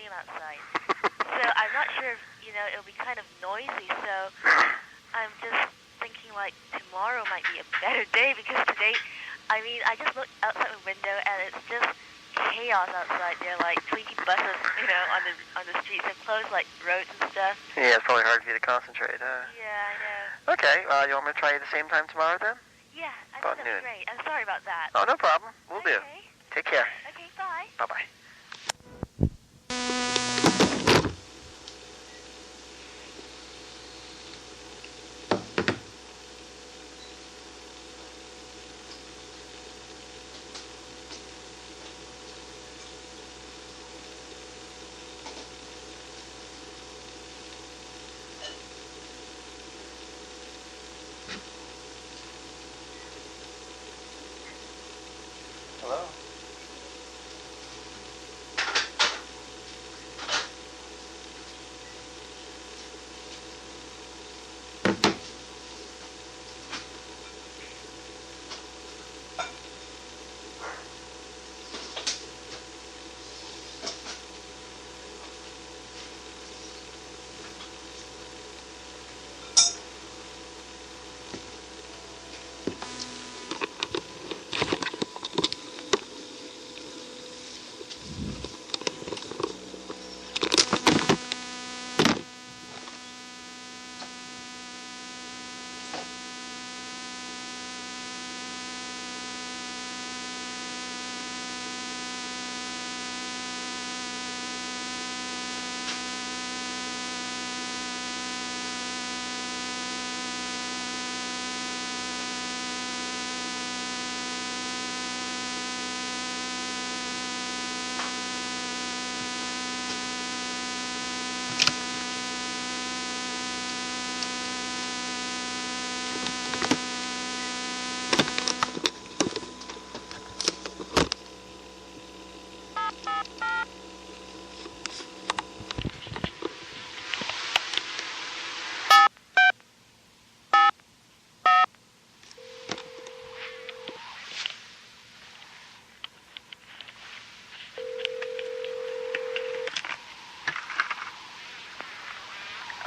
rain outside. So I'm not sure if, it'll be kind of noisy. So I'm just thinking like tomorrow might be a better day because today, I just looked outside the window and it's just chaos outside. There are like 20 buses, on the streets and closed like roads and stuff. Yeah, it's probably hard for you to concentrate, huh? Yeah, I know. Okay, you want me to try you the same time tomorrow then? Yeah, I think that'd be great. I'm sorry about that. Oh, no problem. We'll do. Take care. Okay, bye. Bye-bye. Hello?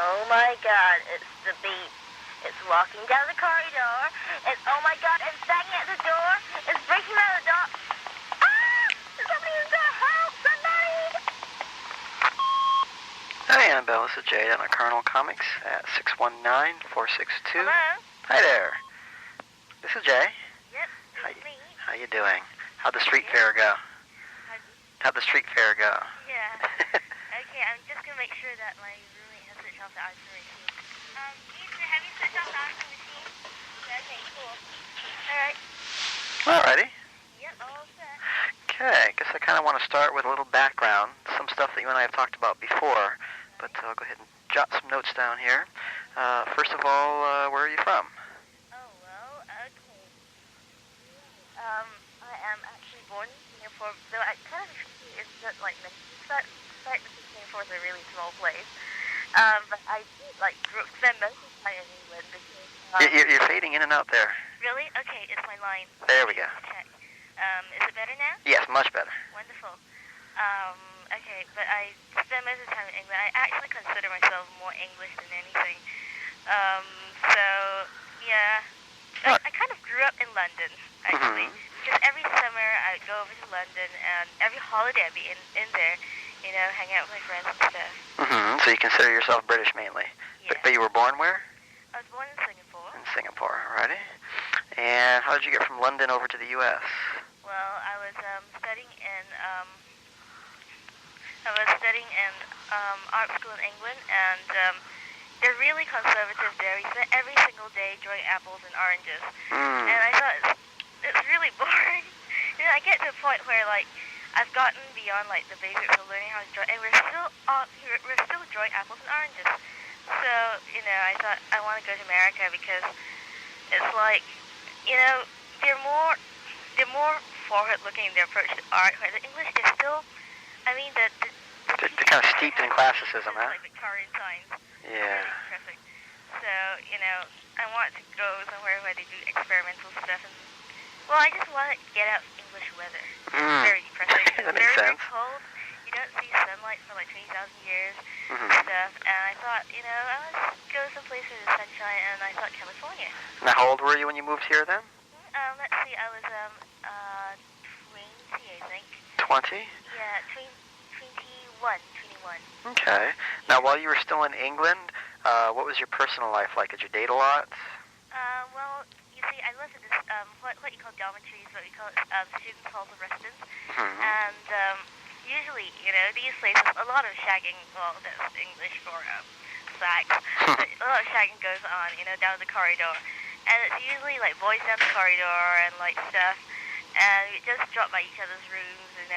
Oh my God, it's the beat. It's walking down the corridor. It's, oh my God, it's banging at the door. It's breaking out the door. Ah! Somebody in the house! Somebody! Hi, Annabelle. This is Jade on Colonel Comics at 619-462. Hello? Hi there. This is Jay. Yep, it's me. How you doing? How'd the street fair go? How'd the street fair go? Yeah. Okay, I'm just going to make sure that my roommate has switched off the answering machine. Ethan, have you switched off the answering machine? Okay, cool. Alright. Alrighty. Yep, all set. Okay, I guess I kind of want to start with a little background, some stuff that you and I have talked about before, but I'll go ahead and jot some notes down here. First of all, where are you from? Oh, well, okay. I am actually born in Singapore, though I kind of it's not like Singapore is a really small place. But I spend most of the time in England because... You're fading in and out there. Really? Okay, it's my line. There we go. Check. Is it better now? Yes, much better. Wonderful. Okay, but I spend most of the time in England. I actually consider myself more English than anything. So, yeah. I kind of grew up in London, actually. Mm-hmm. Because every summer I would go over to London, and every holiday I'd be in there, hang out with my friends and stuff. Mm-hmm. So you consider yourself British mainly. Yeah. But you were born where? I was born in Singapore. In Singapore, alrighty. And how did you get from London over to the U.S.? Well, I was studying in art school in England, and they're really conservative there. We spent every single day enjoying apples and oranges, and I thought it's really boring. I get to a point where I've gotten beyond the basics of learning how to draw, and we're still drawing apples and oranges. So I thought I want to go to America because it's they're more forward-looking in their approach to art. Where the English, they're still, they're kind of steeped in classicism, huh? Like Victorian times. Yeah. Really depressing. So I want to go somewhere where they do experimental stuff and. Well, I just want to get out English weather. It's very depressing. That It's makes very, sense. very cold. you don't see sunlight for like 20,000 years and stuff. And I thought, let's go someplace with the sunshine, and I thought California. Now, how old were you when you moved here then? Let's see, I was 20, I think. 20? Yeah, 21. Okay. Now, while you were still in England, what was your personal life like? Did you date a lot? Well, you see, I lived in this, what you call dormitories, what we call student halls of residence. And usually, these places, a lot of shagging, well, that's English for sex. But a lot of shagging goes on, down the corridor. And it's usually like boys down the corridor and like stuff. And we just drop by each other's rooms, and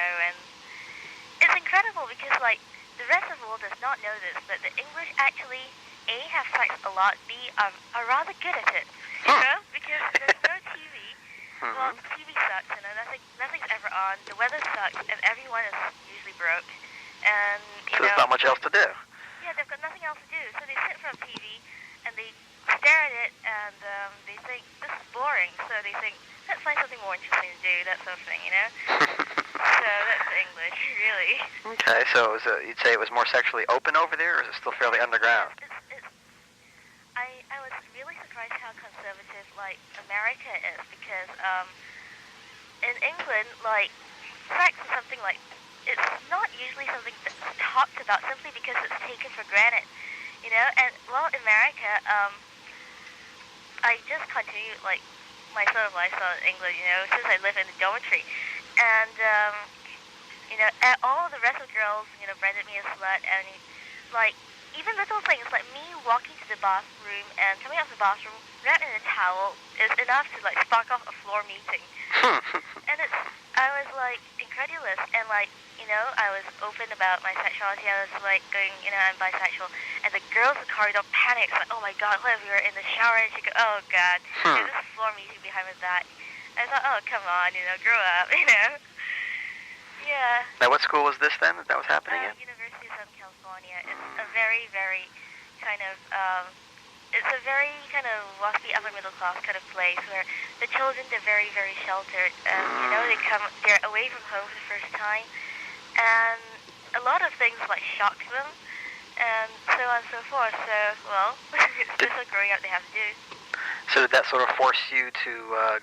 it's incredible because like the rest of the world does not know this, but the English actually A, have sex a lot, B, are rather good at it, because there's no TV. Well, the TV sucks, nothing's ever on. The weather sucks, and everyone is usually broke. And so there's not much else to do. Yeah, they've got nothing else to do, so they sit in front of TV and they stare at it, and they think this is boring. So they think, let's find something more interesting to do, that sort of thing, So that's the English, really. Okay, so you'd say it was more sexually open over there, or is it still fairly underground? I was really surprised how conservative, like, America is, because in England, like, sex is something like, it's not usually something that's talked about simply because it's taken for granted, and while in America, I just continued, like, my sort of lifestyle in England, since I live in a dormitory. And, all the rest of the girls, branded me a slut. And, like, even little things, like me walking to the bathroom and coming out of the bathroom wrapped in a towel is enough to, like, spark off a floor meeting. And I was, like, incredulous. And, like, I was open about my sexuality. I was, like, going, I'm bisexual. And the girls in the corridor panicked, like, oh, my God, what if we were in the shower? And she goes, oh, God, there's a floor meeting behind with that. I thought, oh, come on, grow up, Yeah. Now, what school was this then that was happening in? University of Southern California. It's a very, very kind of, it's a very kind of waspy upper middle class kind of place where the children, they're very, very sheltered. They're away from home for the first time. And a lot of things, like, shock them. And so on and so forth. So, well, it's just what growing up they have to do. So did that sort of force you to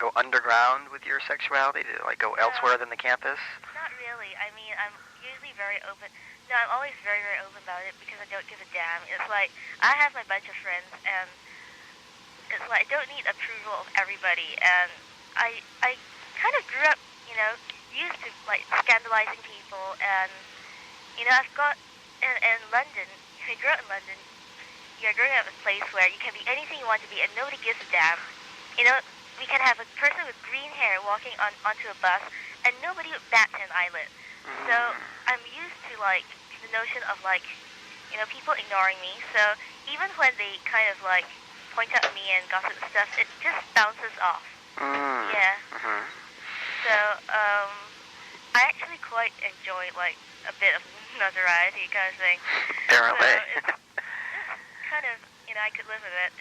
go underground with your sexuality, to like go elsewhere than the campus? Not really. I mean, I'm usually very open. No, I'm always very, very open about it because I don't give a damn. It's like, I have my bunch of friends, and it's like, I don't need approval of everybody. And I kind of grew up, used to, like, scandalizing people. And, I've got, in London, if you grew up in London, you're growing up in a place where you can be anything you want to be and nobody gives a damn. We can have a person with green hair walking onto a bus and nobody would bat an eyelid. So I'm used to, like, the notion of, like, people ignoring me. So even when they kind of, like, point out at me and gossip and stuff, it just bounces off. Yeah. So I actually quite enjoy, like, a bit of notoriety kind of thing. Apparently. So kind of, I could live with it.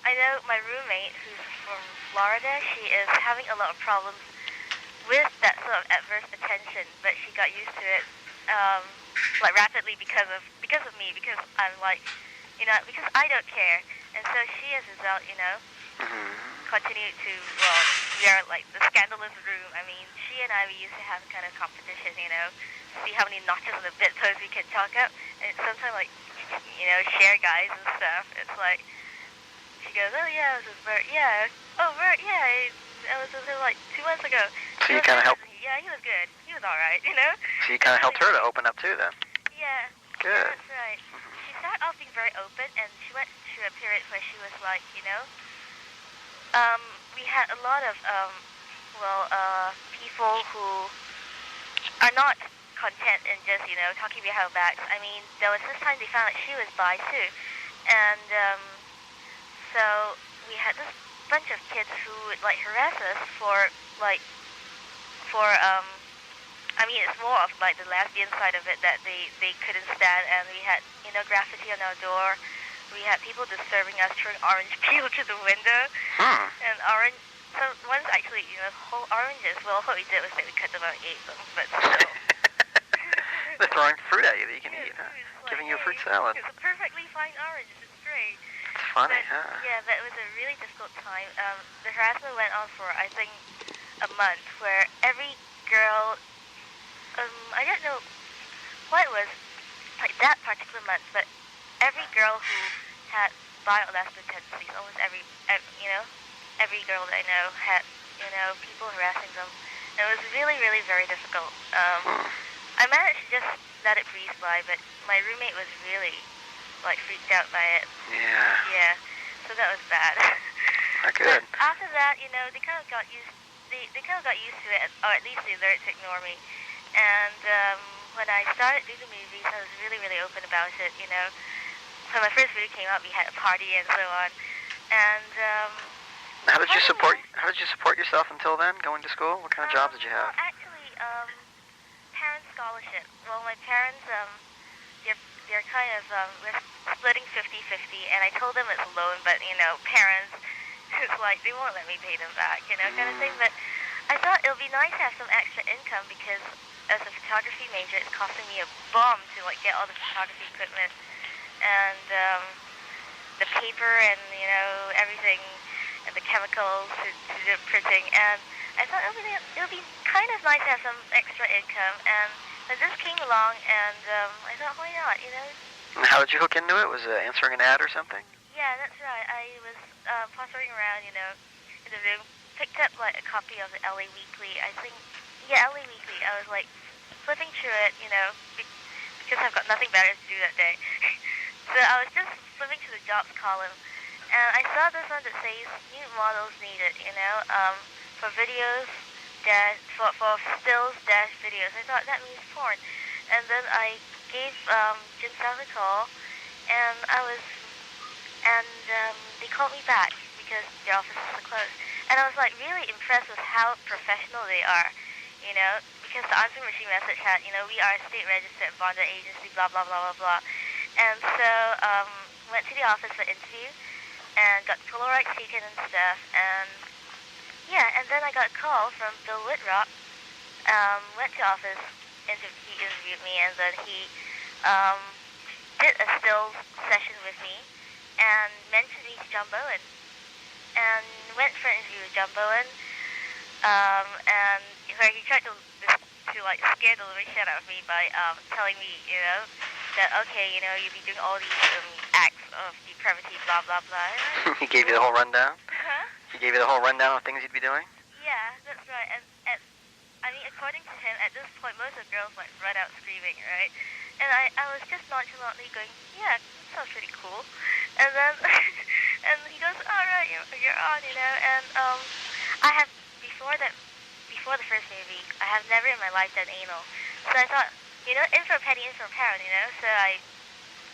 I know my roommate, who's from Florida, she is having a lot of problems with that sort of adverse attention, but she got used to it, like, rapidly because of me, because I'm like, because I don't care, and so she as a result, continued to, well, we are like the scandalous room. I mean, she and I, we used to have kind of competition, see how many notches on the bedpost we can chalk up, and sometimes, like, share guys and stuff. It's like, she goes, oh yeah, it was Bert, yeah, oh Bert, yeah, it was like 2 months ago. So you kind of helped? Yeah, he was good. He was alright, So you kind of helped her to open up too then? Yeah. Good. Yeah, that's right. She started off being very open, and she went through a period where she was like, we had a lot of, people who are not content in just, talking behind our backs. I mean, there was this time they found out she was bi too. And so we had this bunch of kids who would, like, harass us I mean, it's more of, like, the lesbian side of it that they couldn't stand. And we had, graffiti on our door. We had people disturbing us, throwing orange peel to the window. And so once actually, whole oranges, well, what we did was that we cut them out and ate them, but still. They're throwing fruit at you that you can Yeah, eat, huh? it's Giving like, you a fruit hey, salad. it's a perfectly fine orange. It's great. It's funny, But, huh? yeah, but it was a really difficult time. The harassment went on for, I think, a month, where every girl, I don't know what it was, like that particular month, but every girl who had bi or lesbian tendencies, almost every girl that I know had, people harassing them. And it was really, really very difficult. I managed to just let it breeze by, but my roommate was really, like, freaked out by it. Yeah. Yeah, so that was bad. Not good. But after that, they kind of got used. They kind of got used to it, or at least they learned to ignore me. And when I started doing the movies, I was really, really open about it. When my first movie came out, we had a party and so on. And How did you support yourself until then, going to school? What kind of jobs did you have? Well, actually, parent scholarship. Well, my parents, they're kind of we're splitting 50-50, and I told them it's a loan, but parents, it's like they won't let me pay them back, kind of thing. But I thought it would be nice to have some extra income because as a photography major, it's costing me a bomb to get all the photography equipment and the paper and everything and the chemicals to do printing. And I thought it would be kind of nice to have some extra income. And when this came along, and I thought, why not? And how did you hook into it? Was it answering an ad or something? Yeah, that's right. I was pottering around, in the room, picked up a copy of the LA Weekly. I think, yeah, LA Weekly. I was flipping through it, because I've got nothing better to do that day. So I was just flipping through the jobs column, and I saw this one that says new models needed, for videos for stills dash videos. I thought that means porn, and then I gave Jim South a call, and they called me back because their offices were closed. And I was really impressed with how professional they are, because the answering machine message had, we are a state registered bonded agency, blah, blah, blah, blah, blah. And so went to the office for interview and got Polaroid taken and stuff. And yeah, and then I got a call from Bill Whitrock. Went to office, he interviewed me, and then he did a stills session with me and mentioned me to John Bowen. And went for an interview with John Bowen, and where he tried to scare the living shit out of me by telling me, that okay, you'll be doing all these acts of depravity, blah blah blah. He gave you the whole rundown? Huh? He gave you the whole rundown of things you'd be doing? Yeah, that's right. And I mean, according to him, at this point, most of the girls run out screaming, right? And I was just nonchalantly going, yeah, that sounds pretty cool. And then and he goes, all right, you're on, And I have before the first movie, I have never in my life done anal. So I thought, in for a penny, in for a pound, So I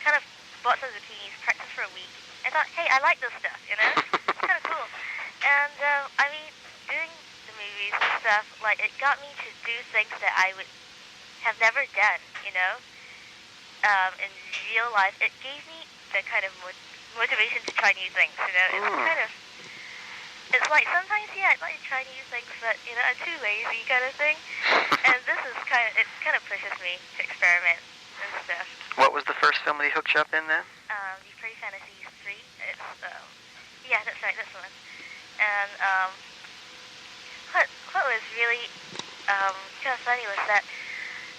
kind of bought some zucchinis, practiced for a week. I thought, hey, I like this stuff, It's kind of cool. And I mean, doing the movies and stuff, it got me to do things that I would have never done, in real life. It gave me the kind of motivation to try new things, It's sometimes, yeah, I'd like to try new things, but, I'm too lazy kind of thing. And this is it kind of pushes me to experiment and stuff. What was the first film that he hooked you up in then? The Prey Fantasies 3. It's, yeah, that's right, that's the one. And, what was really, kind of funny was that,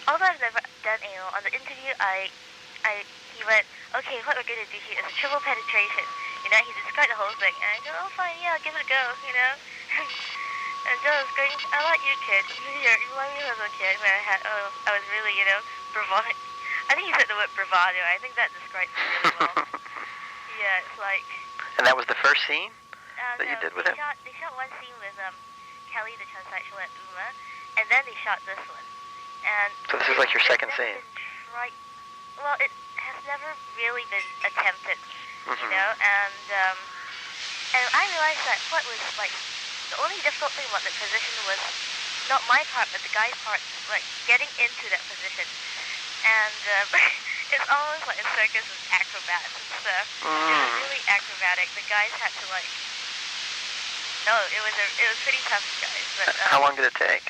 although I've never done anal, on the interview, he went, okay, what we're going to do here is a triple penetration. He described the whole thing. And I go, oh, fine, yeah, give it a go, And Joe was going, I like you, kid. You remind me of a kid when I was really, bravado. I think he said the word bravado. I think that describes it really well. Yeah, it's like... And that was the first scene that you did with him? They shot one scene with Kelly, the transsexual, at Uma, and then they shot this one. And so this is like your second scene? Well, it has never really been attempted. Mm-hmm. And I realized that what was the only difficult thing about the position was not my part, but the guy's part, getting into that position. And it's almost like a circus with acrobats and stuff. It was really acrobatic. The guys had to it was pretty tough, guys. But how long did it take?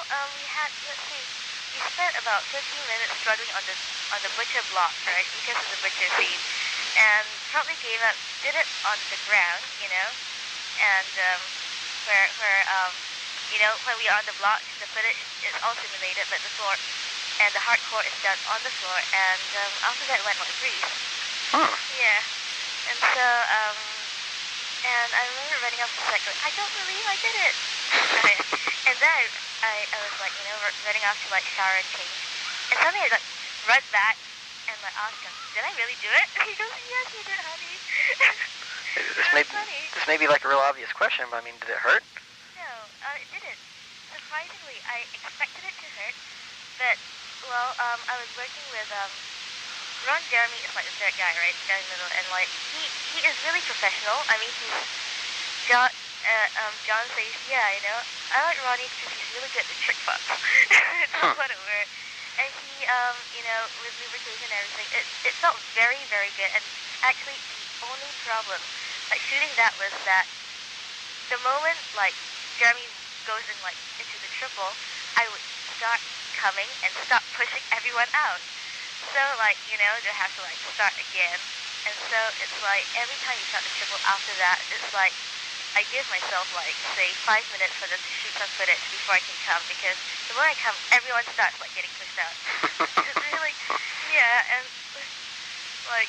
We had, let's see, we spent about 15 minutes struggling on the butcher block, right? Because of the butcher scene, and probably gave up. Did it on the ground, and when we are on the block, the footage is all simulated, but the floor and the hardcore is done on the floor, and after that it went like freeze. Huh. Yeah, and so and I remember running off the set going, I don't believe I did it. And then I was like, running off to like shower and change. And suddenly I like run back and like ask him, did I really do it? And he goes, yes, you did, honey. This may be like a real obvious question, but I mean, did it hurt? No, it didn't. Surprisingly, I expected it to hurt, but I was working with Ron Jeremy is like the third guy, right? The guy in the middle, and like he is really professional. I mean, John says, yeah, I like Ronnie because he's really good at trick shots. That's what it were. And he, with lubrication and everything, it felt very, very good. And actually, the only problem, like shooting that, was that the moment like Jeremy goes in like into the triple, I would start coming and stop pushing everyone out. So like, they have to like start again. And so it's like every time you start the triple after that, it's like I give myself like say 5 minutes for them to shoot some footage before I can come, because the moment I come, everyone starts like getting pushed out. It's really, yeah, and like,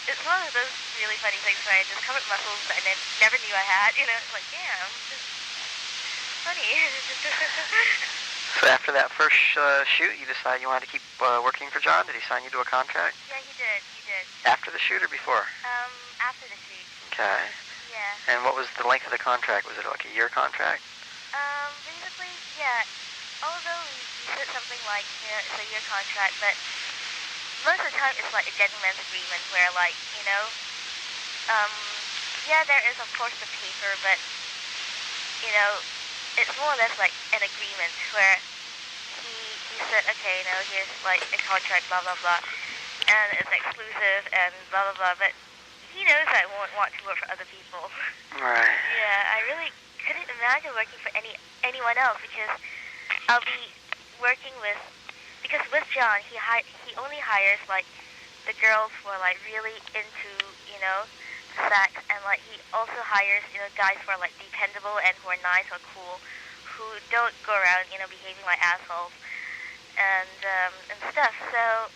it's one of those really funny things where I just covered muscles that I never knew I had. It's like, damn, it's funny. So after that first shoot, you decided you wanted to keep working for John? Did he sign you to a contract? Yeah, he did. After the shoot or before? After the shoot. Okay. Yeah. And what was the length of the contract? Was it like a year contract? Basically, yeah. Although we said something like, it's a year contract, but most of the time it's like a gentleman's agreement where like, yeah, there is of course the paper, but, it's more or less like an agreement where he said, okay, here's like a contract, blah, blah, blah, and it's exclusive and blah, blah, blah, but he knows I won't want to work for other people. Right. Yeah, I really couldn't imagine working for anyone else, because I'll be working because with John, he only hires like the girls who are like really into, sex, and like he also hires, guys who are like dependable and who are nice or cool, who don't go around, behaving like assholes and stuff. So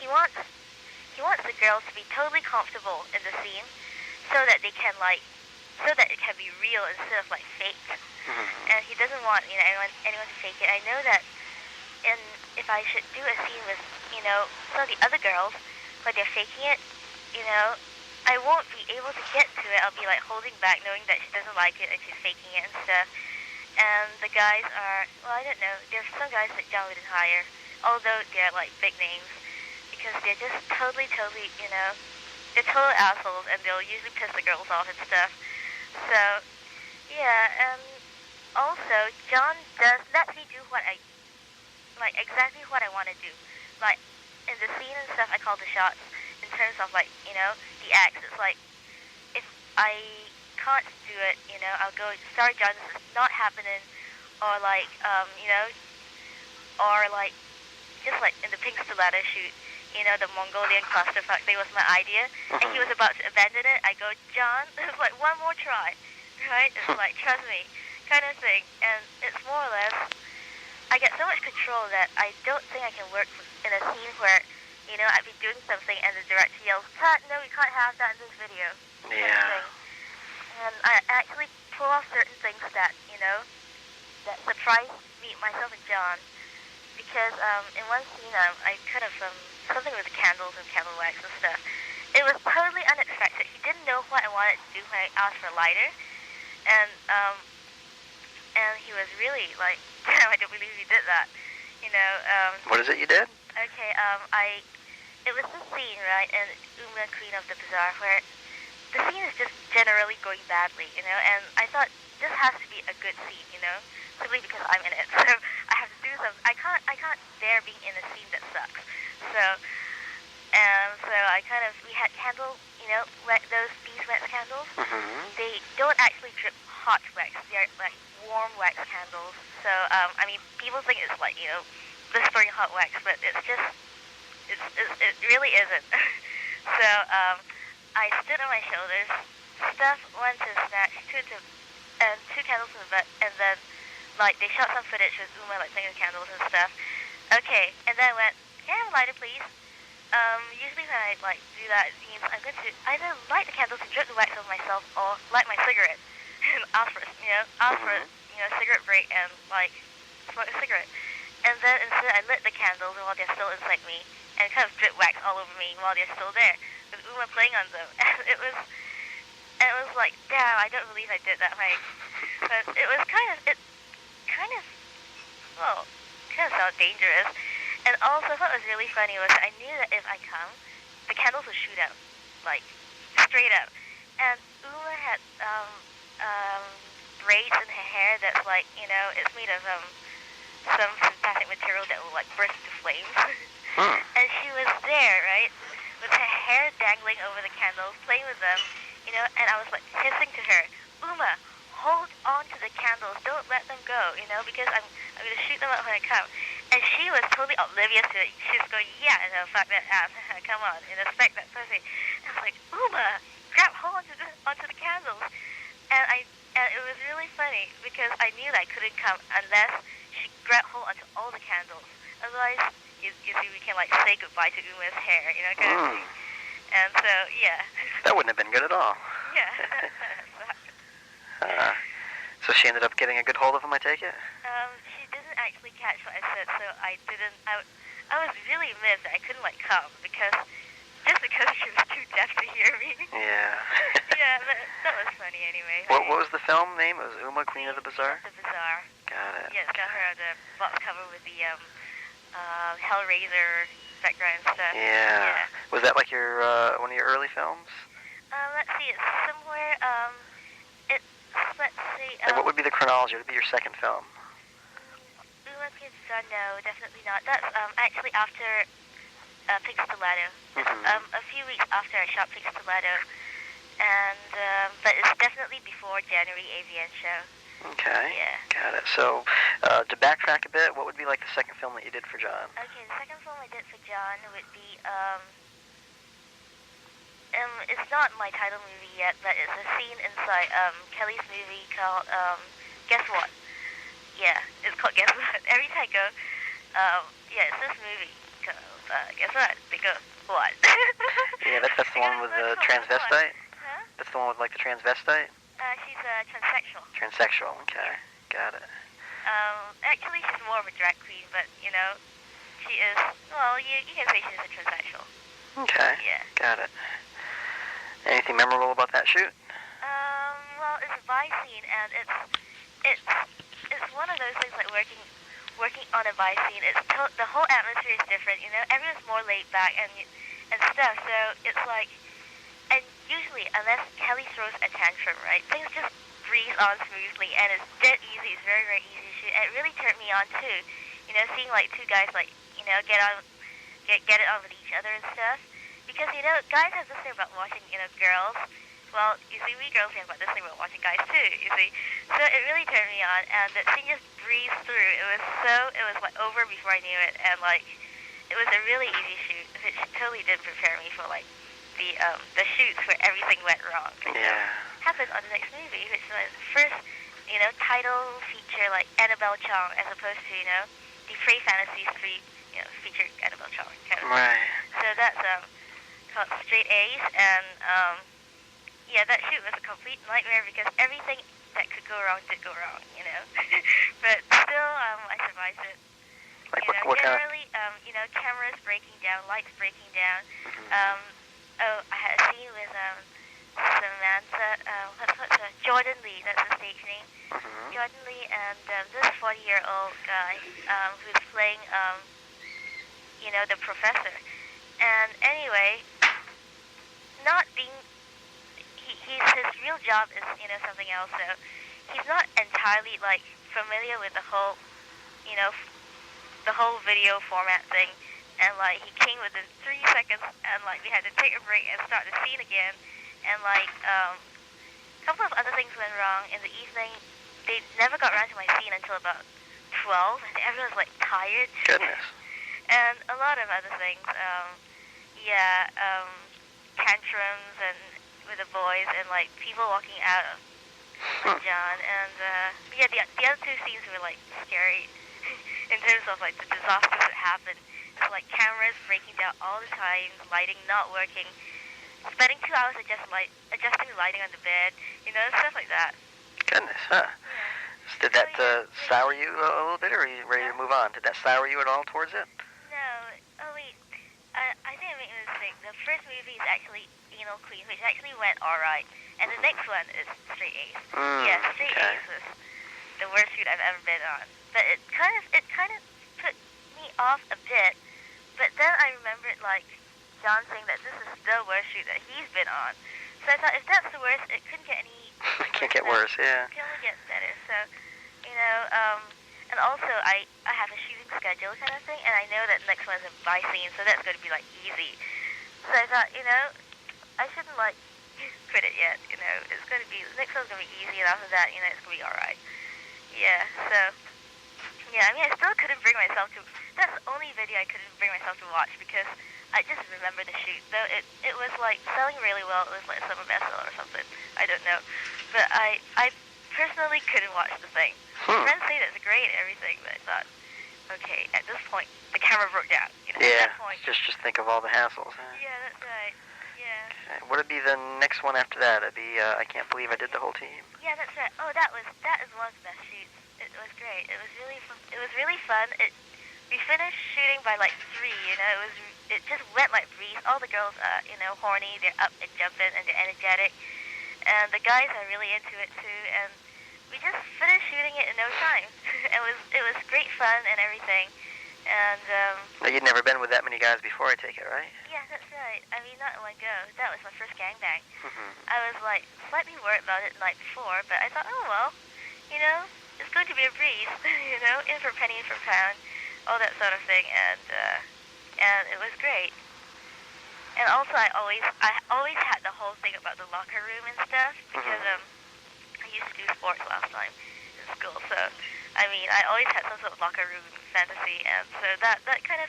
he wants the girls to be totally comfortable in the scene, so that it can be real instead of like fake. And he doesn't want anyone to fake it. I know that if I should do a scene with some of the other girls where they're faking it, I won't be able to get to it. I'll be like holding back, knowing that she doesn't like it and she's faking it and stuff. And the guys are, well, I don't know, there's some guys that John wouldn't hire, although they're like big names, because they're just totally, they're total assholes, and they'll usually piss the girls off and stuff. So, yeah, and also, John lets me do exactly what I want to do. Like, in the scene and stuff, I call the shots in terms of, like, the acts. It's like, if I can't do it, I'll go, sorry, John, this is not happening, or, like, or, like, just like in the Pink Stiletto shoot, the Mongolian clusterfuck thing was my idea, and he was about to abandon it. I go, John, it's like, one more try, right? It's like, trust me, kind of thing. And it's more or less, I get so much control that I don't think I can work in a scene where, I'd be doing something and the director yells, cut, no, we can't have that in this video. Yeah. Kind of thing. And I actually pull off certain things that, that surprise me, myself and John. Because in one scene, I cut off something with the candles and candle wax and stuff. It was totally unexpected. He didn't know what I wanted to do when I asked for a lighter, and he was really like, damn, I don't believe you did that. What is it you did? Okay, it was this scene, right, in Uma, Queen of the Bazaar, where the scene is just generally going badly, and I thought this has to be a good scene, simply because I'm in it. So I have to do something. I can't bear being in a scene that sucks. So we had candle, those beeswax candles. Mm-hmm. They don't actually drip hot wax. They're like warm wax candles. So, I mean, people think it's like, blistering hot wax, but it's just, it really isn't. So, I stood on my shoulders, stuffed one to snatch, two candles in the butt, and then, like, they shot some footage with Uma, like, playing with candles and stuff. Okay, and then I went, can I have a lighter, please? Usually when I, like, do that, it means I'm going to either light the candles and drip the wax over myself or light my cigarette and ask for, a cigarette break and, like, smoke a cigarette. And then instead I lit the candles while they're still inside me and kind of drip wax all over me while they're still there with Uma playing on them. And it was like, damn, I don't believe I did that, right? But it was kind of sounded dangerous. And also what was really funny was I knew that if I come, the candles would shoot out, like, straight up. And Uma had braids in her hair that's like, it's made of some synthetic material that will, like, burst into flames. And she was there, right, with her hair dangling over the candles, playing with them, and I was, like, hissing to her, Uma, hold on to the candles, don't let them go, because I'm going to shoot them out when I come. And she was totally oblivious to it. She was going, yeah, fuck that ass, come on, respect that pussy. And I was like, Uma, grab hold onto the candles. And it was really funny, because I knew that I couldn't come unless she grabbed hold onto all the candles. Otherwise, you see, we can, like, say goodbye to Uma's hair, kind of thing. And so, yeah. That wouldn't have been good at all. Yeah. So she ended up getting a good hold of him, I take it? She didn't actually catch what I said, so I didn't. I was really miffed that I couldn't, like, come, because she was too deaf to hear me. Yeah. Yeah, but that was funny anyway. What was the film name? It was Uma, Queen of the Bazaar? The Bazaar. Got it. Yeah, it's got her on the box cover with the Hellraiser background and stuff. Yeah. Was that like your one of your early films? Let's see, it's somewhere, let's see. And what would be the chronology? Would it be your second film? No, definitely not. That's actually after Pig Stiletto. A few weeks after I shot Pig Stiletto. And, but it's definitely before January AVN show. Okay. Yeah. Got it. So, to backtrack a bit, what would be like the second film that you did for John? Okay, the second film I did for John would be, it's not my title movie yet, but it's a scene inside Kelly's movie called Guess What? Yeah, it's called Guess What. Every time I go, it's this movie called Guess What? They go, what? Yeah, that's the one with the transvestite? Huh? That's the one with, like, the transvestite? She's transsexual. Transsexual, okay. Got it. Actually, she's more of a drag queen, but, she is, well, you can say she's a transsexual. Okay. Yeah. Got it. Anything memorable about that shoot? Well, it's a buy scene, and it's one of those things like working on a buy scene. The whole atmosphere is different, everyone's more laid back and stuff, so it's like, and usually, unless Kelly throws a tantrum, right, things just breeze on smoothly, and it's dead easy, it's very, very easy to shoot, and it really turned me on too, seeing like two guys like, get it on with each other and stuff. Because, guys have this thing about watching, girls. Well, you see, we girls have this thing about watching guys too, you see. So it really turned me on, and the scene just breezed through. It was like over before I knew it, and like, it was a really easy shoot. It totally did prepare me for like the shoots where everything went wrong. Yeah. Happened on the next movie, which was first, title feature like Annabel Chong, as opposed to, the Prey Fantasies 3, featured Annabel Chong kind of. Right. So that's called Straight A's, and that shoot was a complete nightmare because everything that could go wrong did go wrong, but still, I survived it. Like what generally, cameras breaking down, lights breaking down. I had a scene with Samantha, Jordan Lee, that's the stage name. Jordan Lee and this 40-year-old guy who's playing, the professor. And anyway, his real job is, something else, so he's not entirely, like, familiar with the whole, the whole video format thing, and, like, he came within 3 seconds, and, like, we had to take a break and start the scene again, and, like, a couple of other things went wrong in the evening. They never got around to my scene until about 12, and everyone's like tired. Goodness. And a lot of other things. Tantrums and with the boys, and like people walking out of John. And the other two scenes were like scary in terms of like the disasters that happened. It's like cameras breaking down all the time, lighting not working, spending 2 hours adjusting the lighting on the bed, stuff like that. Goodness, huh? Yeah. Did that sour you a little bit, or are you ready to move on? Did that sour you at all towards it? No. Oh, wait. I think I made a mistake. The first movie is actually Anal Queen, which actually went alright. And the next one is Straight Ace. Straight Ace was the worst shoot I've ever been on. But it kind of put me off a bit. But then I remembered, like, John saying that this is the worst shoot that he's been on. So I thought, if that's the worst, it couldn't get any... It can't get worse, yeah. It can only get better. So, and also I have a shooting schedule kind of thing, and I know that the next one's a buy scene, so that's going to be, like, easy. So I thought, I shouldn't, like, quit it yet, It's going to be... The next one's going to be easy, and after that, it's going to be alright. Yeah, so... Yeah, I mean, I still couldn't bring myself to... That's the only video I couldn't bring myself to watch, because I just remember the shoot. Though it was, like, selling really well. It was, like, a summer bestseller or something. I don't know. But I personally couldn't watch the thing. Friends say that's great and everything, but I thought, okay, at this point, the camera broke down. Yeah, at that point. just think of all the hassles. Huh? Yeah, that's right. Yeah. Okay. What'd be the next one after that? It'd be I Can't Believe I Did the Whole Team. Yeah, that's right. Oh, that is one of the best shoots. It was great. It was really fun. We finished shooting by like 3. It just went like breeze. All the girls are horny. They're up and jumping and they're energetic, and the guys are really into it too. And we just finished shooting it in no time. It was great fun and everything. And Now, you'd never been with that many guys before, I take it, right? yeah, that's right. I mean, not in one go. That was my first gangbang. Mm-hmm. I was like slightly worried about it the night before, but I thought, oh well, it's going to be a breeze. In for penny, in for pound, all that sort of thing, and it was great. And also, I always had the whole thing about the locker room and stuff, because I used to do sports last time in school, so I mean, I always had some sort of locker room fantasy, and so that kind of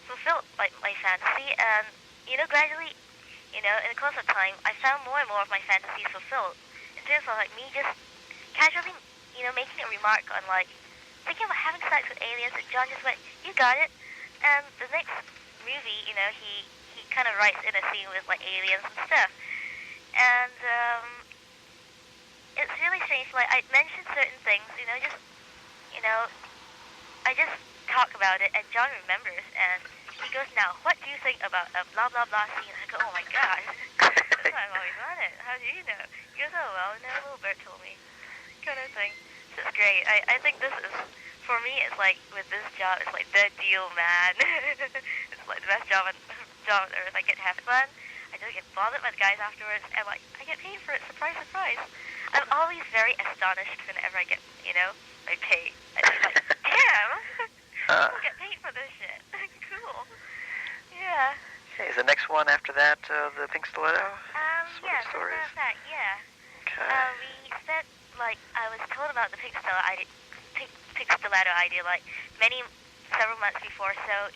fulfilled like my fantasy. And gradually, in the course of time, I found more and more of my fantasies fulfilled in terms of like me just casually, making a remark on like thinking about having sex with aliens, and John just went, "You got it." And the next movie, he kind of writes in a scene with like aliens and stuff, and it's really strange. Like I mentioned certain things, I just talk about it, and John remembers, and he goes, "Now, what do you think about a blah blah blah scene?" I go, "Oh my gosh, that's why I've always wanted. How do you know?" He goes, "Oh well, a little bird told me," kind of thing. So it's great. I think this is, for me, it's like with this job, it's like the deal, man. It's like the best job on earth. I get to have fun. I don't get bothered by the guys afterwards, and like I get paid for it. Surprise, surprise. I'm always very astonished whenever I get, I pay. I'm just like, damn, people get paid for this shit. Cool. Yeah. Okay, is the next one after that the Pink Stiletto? Yeah, Stories? that, yeah. Okay. We spent, like, I was told about the Pink Stiletto idea, like, several months before, so,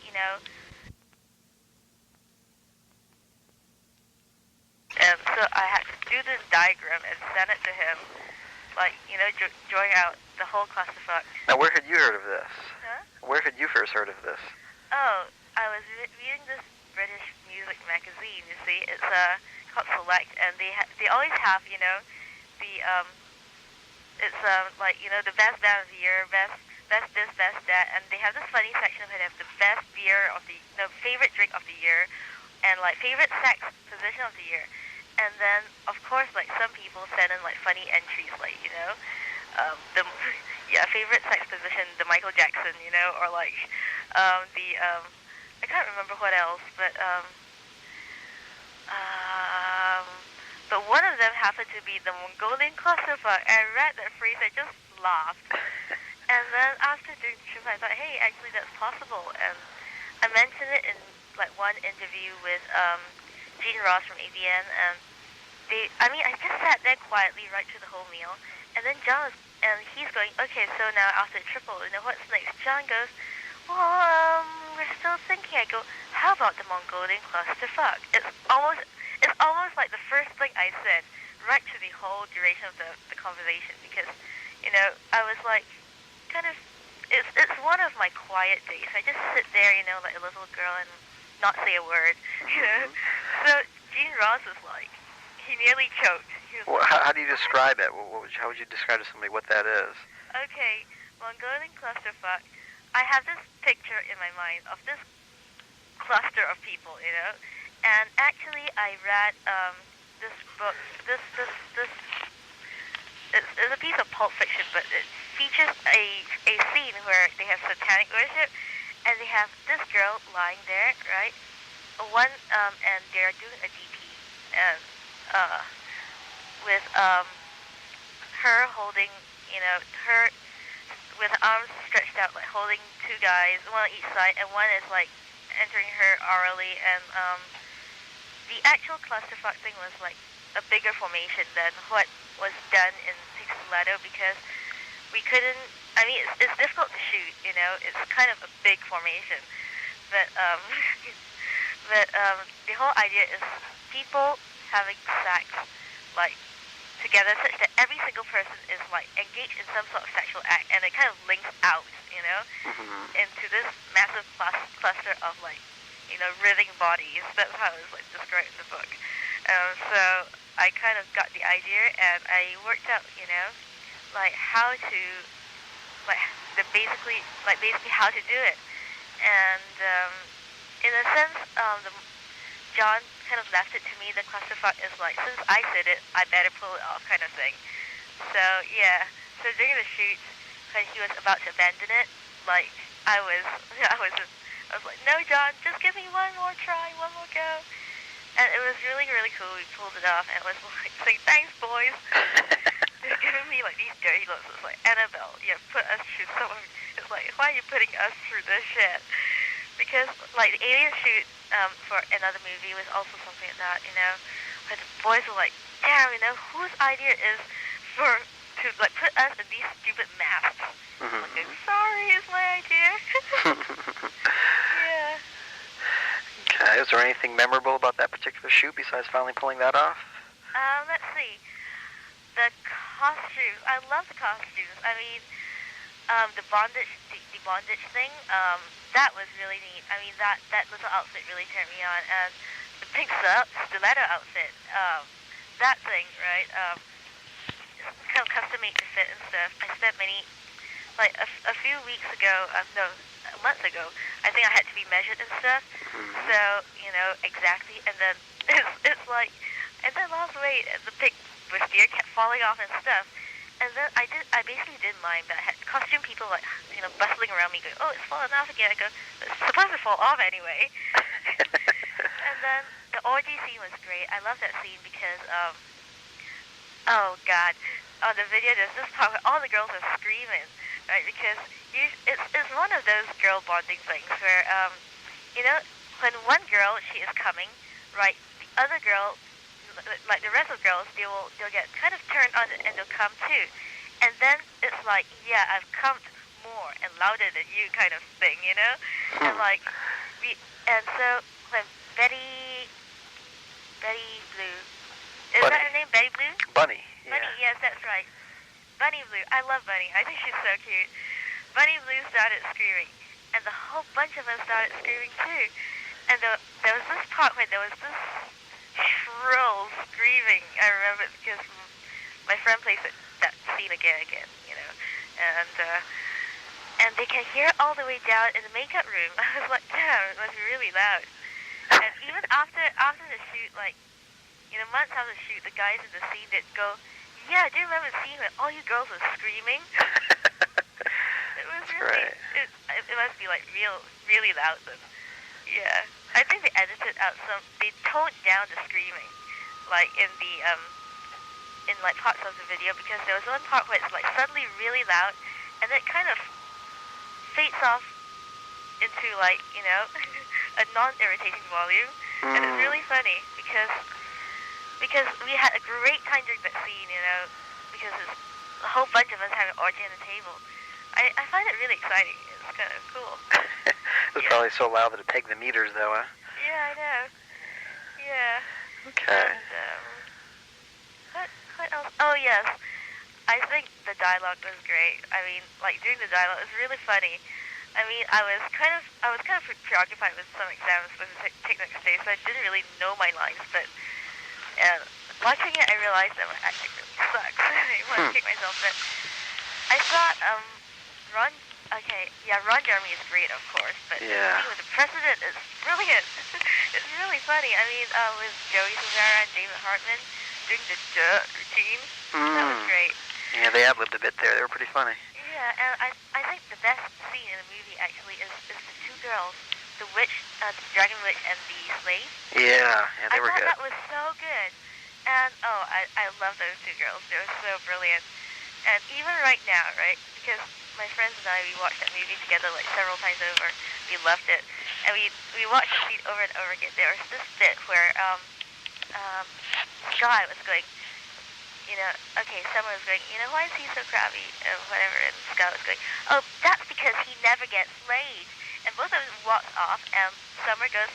and so I had to do this diagram and send it to him, like, drawing out the whole clusterfuck. Now, where had you heard of this? Huh? Where had you first heard of this? Oh, I was reading this British music magazine, you see. It's called Select, and they always have, the best band of the year, best this, best that, and they have this funny section where they have the best beer of the, favorite drink of the year, and like favorite sex position of the year. And then, of course, like some people send in like funny entries, like favorite sex position, the Michael Jackson, or like I can't remember what else, but one of them happened to be the Mongolian clusterfuck. And I read that phrase, I just laughed. And then after doing the trip, I thought, hey, actually that's possible. And I mentioned it in like one interview with Gene Ross from ABN, and I just sat there quietly right through the whole meal. And then John was and he's going, okay, so now after triple, what's next? John goes, well, we're still thinking. I go, how about the Mongolian clusterfuck? It's almost like the first thing I said, right to the whole duration of the conversation, because, I was like, kind of, it's one of my quiet days. I just sit there, like a little girl and not say a word, So Gene Ross was like, he nearly choked. He was Well, like, how do you describe it? How would you describe to somebody what that is? okay, Mongolian clusterfuck. I have this picture in my mind of this cluster of people, and actually I read this book. This it's a piece of pulp fiction, but it features a scene where they have satanic worship, and they have this girl lying there, right? And they're doing a DP, and with her holding, her with arms stretched out, like holding two guys, one on each side, and one is like entering her orally, and the actual clusterfuck thing was like a bigger formation than what was done in Six Stiletto, because we couldn't, it's difficult to shoot, it's kind of a big formation, but the whole idea is people having sex, like, together, such that every single person is like engaged in some sort of sexual act, and it kind of links out, into this massive cluster of like, writhing bodies. That's how it was like described in the book. So I kind of got the idea, and I worked out, like how to, basically how to do it, and in a sense, John kind of left it to me. The clusterfuck is like, since I said it, I better pull it off, kind of thing. So yeah. So during the shoot, when he was about to abandon it, like I was like, no, John, just give me one more try, one more go. And it was really, really cool. We pulled it off, and it was like saying, thanks, boys. They're giving me like these dirty looks. It's like, Annabel, you put us through some of. It's like, why are you putting us through this shit? Because like the alien shoot for another movie was also something like that, where the boys were like, damn, whose idea is to like put us in these stupid masks? Like, sorry, it's my idea. Yeah. Okay, is there anything memorable about that particular shoot besides finally pulling that off? Let's see. The costumes. I love the costumes. The bondage thing, that was really neat. That little outfit really turned me on. And the pink stiletto outfit, that thing, right, it's kind of custom made to fit and stuff. I spent a few weeks ago, months ago, I think I had to be measured and stuff. So, exactly. And then it's like, and then lost weight, and the pig bustier kept falling off and stuff. And then I basically didn't mind, but I had costume people like, bustling around me going, oh, it's falling off again. I go, it's supposed to fall off anyway. And then the orgy scene was great. I love that scene because, oh God, on the video there's this part where all the girls are screaming, right? Because it's one of those girl bonding things where, when one girl, she is coming, right, the other girl, like the rest of the girls, they'll get kind of turned on and they'll come too, and then it's like, yeah, I've come more and louder than you, kind of thing, and like so when Betty Blue, is Bunny. that her name, Betty Blue? Bunny. Yeah. Bunny, yes, that's right. Bunny Blue, I love Bunny. I think she's so cute. Bunny Blue started screaming, and the whole bunch of us started screaming too. And there was this part where there was this shrill screaming. I remember it because my friend plays that scene again, and they can hear it all the way down in the makeup room. I was like, damn, it must be really loud. And even after the shoot, like, months after the shoot, the guys in the scene did go, yeah, I do remember the scene when all you girls were screaming. It was really, it must be like really loud then. Yeah. I think they edited out they toned down the screaming, like in the, in like parts of the video, because there was one part where it's like suddenly really loud, and then it kind of fades off into like, a non-irritating volume, and it's really funny, because we had a great time during that scene, because it's a whole bunch of us have an orgy on the table. I find it really exciting. It's kind of cool. It was probably so loud that it pegged the meters, though, huh? Yeah, I know. Yeah. Okay. And, what else? Oh, yes. I think the dialogue was great. I mean, like, during the dialogue, it was really funny. I mean, I was kind of preoccupied with some exams supposed to take next day, so I didn't really know my lines, but watching it, I realized that my acting really sucks. I want to kick myself, but I thought, Ron Jeremy is great, of course, but being with the president is brilliant. It's really funny. I mean, with Joey Silvera and David Hartman doing the routine, that was great. Yeah, they ad-libbed a bit there. They were pretty funny. Yeah, and I think the best scene in the movie actually is the two girls, the witch, the dragon witch, and the slave. Yeah, they were good. I thought that was so good, and I love those two girls. They were so brilliant, and even right now, right? Because my friends and I, we watched that movie together like several times over. We loved it, and we watched the scene over and over again. There was this bit where Scott was going. Someone was going, why is he so crabby, and whatever, and Scott was going, oh, that's because he never gets laid. And both of them walked off, and Summer goes,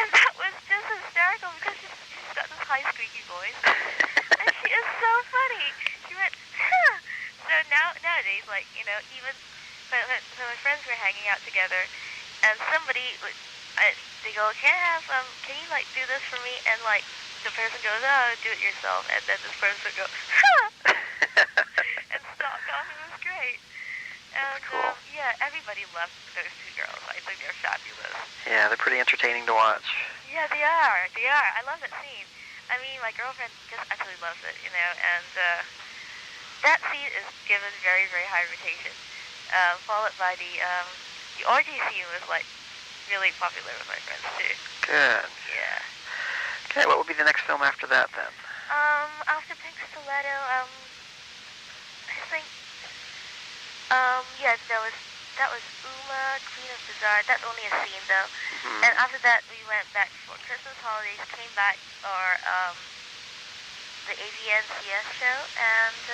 and that was just hysterical, because she's got this high squeaky voice, and she is so funny. She went, So nowadays, like, even, so my friends were hanging out together, and somebody, they go, can you, like, do this for me, and, like, the person goes, oh, do it yourself, and then this person goes, and stalked off. It was great. And, cool. Everybody loved those two girls. I think they're fabulous. Yeah, they're pretty entertaining to watch. Yeah, they are. I love that scene. I mean, my girlfriend just absolutely loves it, and that scene is given very, very high rotation, followed by the orgy scene was, like, really popular with my friends, too. Good. Yeah. Okay, what would be the next film after that, then? After Pink Stiletto, I think, that was Uma, Queen of Bazaar. That's only a scene, though. Mm-hmm. And after that, we went back for Christmas holidays, came back for, the AVNCS show, and,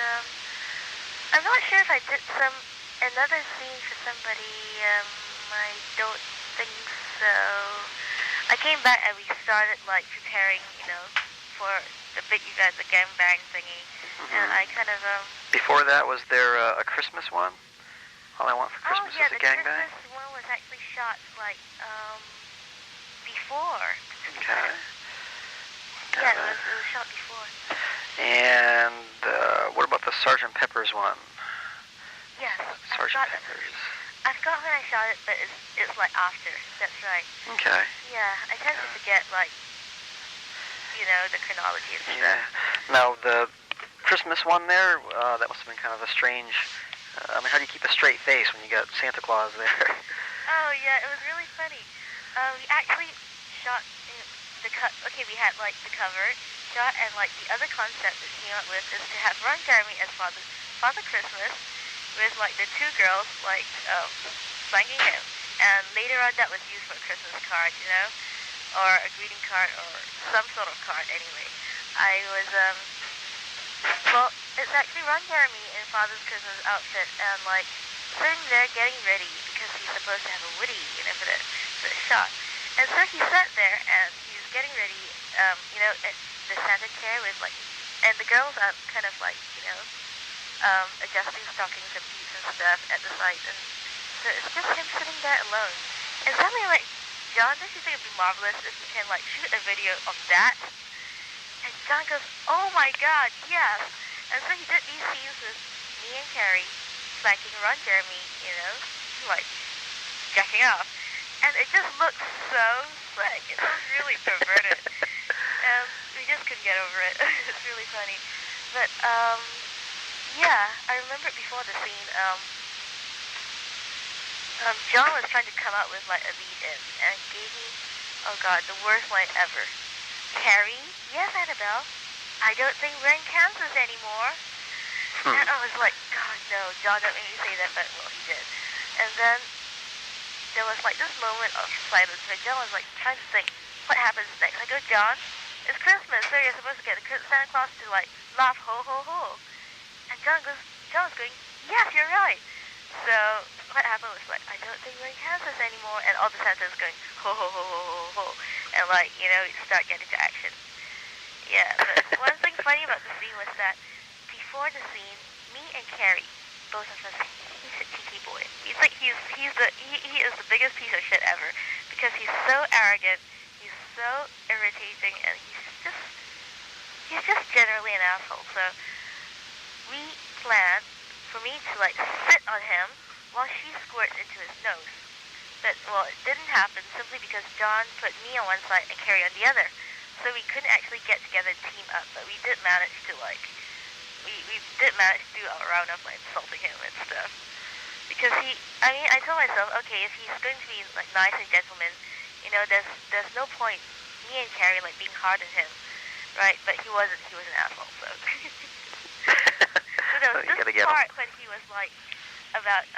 I'm not sure if I did another scene for somebody, I don't think so. I came back and we started, like, preparing, for the big event, the gangbang thingy. Mm-hmm. And I kind of, Before that, was there a Christmas one? All I Want for Christmas is a gangbang? the Christmas one was actually shot, like, before. Okay. Yeah, it was shot before. And what about the Sgt. Pepper's one? Yes, Sgt. Pepper's. I forgot when I shot it, but it's like after. That's right. Okay. Yeah, I tend to forget, like, the chronology of things. Yeah. Now, the Christmas one there, that must have been kind of a strange, how do you keep a straight face when you got Santa Claus there? Oh, yeah, it was really funny. We actually shot we had, like, the cover shot, and, like, the other concept that came up with is to have Ron Jeremy as Father Christmas, with, like, the two girls, like, spanking him. And later on, that was used for a Christmas card, or a greeting card, or some sort of card, anyway. I was, it's actually Ron Jeremy in Father's Christmas outfit, and, like, sitting there getting ready, because he's supposed to have a Woody, for the shot. And so he sat there, and he was getting ready, the Santa chair with, like, and the girls are kind of, like, adjusting stockings and boots and stuff at the site, and so it's just him sitting there alone. And suddenly, like, John, don't you think it'd be marvelous if we can, like, shoot a video of that? And John goes, oh my god, yes! And so he did these scenes with me and Carrie spanking Ron Jeremy, like, jacking off. And it just looked so sick. It was really perverted. And we just couldn't get over it. It's really funny. But, yeah, I remember before the scene, John was trying to come up with, like, a lead-in, and gave me, oh god, the worst line ever. Carrie? Yes, Annabelle? I don't think we're in Kansas anymore. And I was like, god, no, John, don't make me say that, but, well, he did. And then there was, like, this moment of silence where John was, like, trying to think, what happens next? I go, John, it's Christmas, so you're supposed to get the Santa Claus to, like, laugh ho, ho, ho. John's going, yes, you're right. So what happened was like, I don't think we're in Kansas anymore, and all the senators going, ho ho ho ho ho ho, and like, start getting to action. Yeah, but one thing funny about the scene was that before the scene, me and Carrie, both of us, he's a cheeky boy. He is the biggest piece of shit ever because he's so arrogant, he's so irritating, and he's just generally an asshole. So we planned for me to like sit on him while she squirts into his nose. But well, it didn't happen simply because John put me on one side and Carrie on the other. So we couldn't actually get together and team up, but we did manage to we did manage to do a round of like insulting him and stuff. Because I told myself, okay, if he's going to be like nice and gentleman, there's no point me and Carrie like being hard on him, right? But he wasn't. He was an asshole. So, so there was this part when he was like about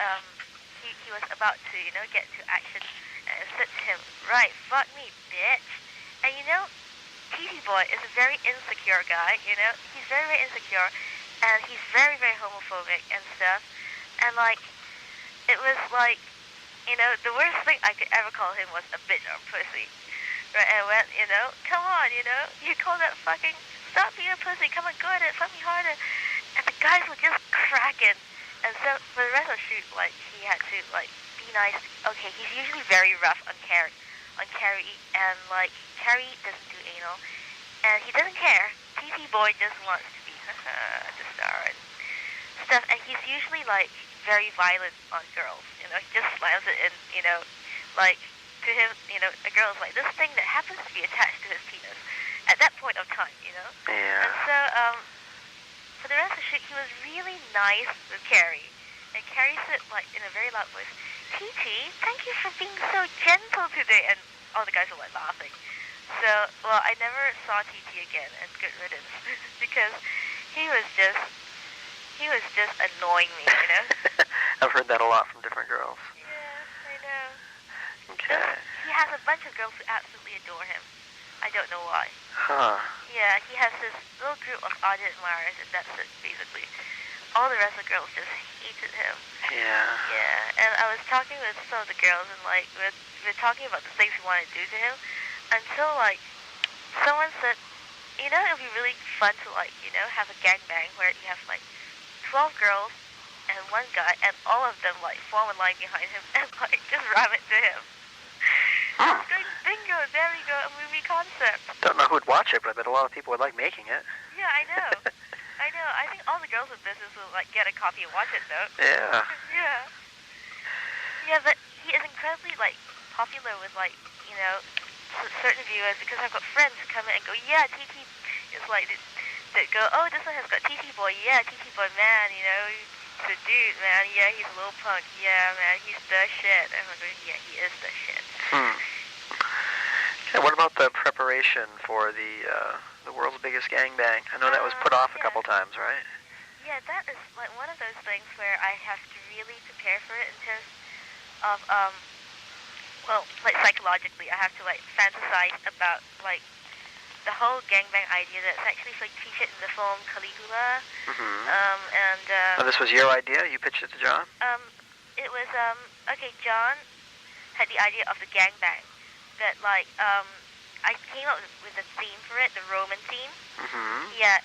he was about to get to action, and I said to him, right, fuck me, bitch, and TT Boy is a very insecure guy, he's very, very insecure, and he's very, very homophobic and stuff, and like, it was like, the worst thing I could ever call him was a bitch or pussy, right, and I went, come on, you call that fucking, stop being a pussy, come on, go at it, fuck me harder, and the guys were just cracking, and so, for the rest of the shoot, like, he had to, like, be nice, okay, he's usually very rough on Carrie, and like Carrie doesn't do anal, and he doesn't care. TT Boy just wants to be the star and stuff, and he's usually like very violent on girls. He just slams it in, like to him, a girl's like this thing that happens to be attached to his penis at that point of time, Yeah. And so for the rest of the shoot, he was really nice with Carrie, and Carrie said like in a very loud voice, TT, thank you for being so gentle today, and all the guys were like laughing. So, well, I never saw TT again, and good riddance, because he was just annoying me, I've heard that a lot from different girls. Yeah, I know. Okay. He has a bunch of girls who absolutely adore him. I don't know why. Huh. Yeah, he has this little group of ardent admirers, and that's it, basically. All the rest of the girls just hated him. Yeah. Yeah, and I was talking with some of the girls, and like we're talking about the things we want to do to him, until like someone said, it would be really fun to like have a gangbang where you have like 12 girls and one guy, and all of them like form a line behind him and like just ram it to him. Huh. Bingo, there we go, a movie concept. Don't know who'd watch it, but I bet a lot of people would like making it. Yeah, I know. I think all the girls in business will like get a copy and watch it though. Yeah. Yeah. Yeah, but he is incredibly like popular with like certain viewers, because I've got friends who come in and go, yeah, TT is like that go, oh, this one has got TT Boy, yeah, TT Boy, man, he's the dude, man, yeah, he's a little punk, yeah, man, he's the shit. And I'm like, yeah, he is the shit. Okay, what about the preparation for the world's biggest gangbang? I know that was put off a couple times, right? Yeah, that is like one of those things where I have to really prepare for it in terms of well, like psychologically, I have to like fantasize about like the whole gangbang idea that's actually like featured in the film Caligula. And this was your idea? You pitched it to John? It was okay. John had the idea of the gangbang, that like I came up with a theme for it, the Roman theme. Yeah,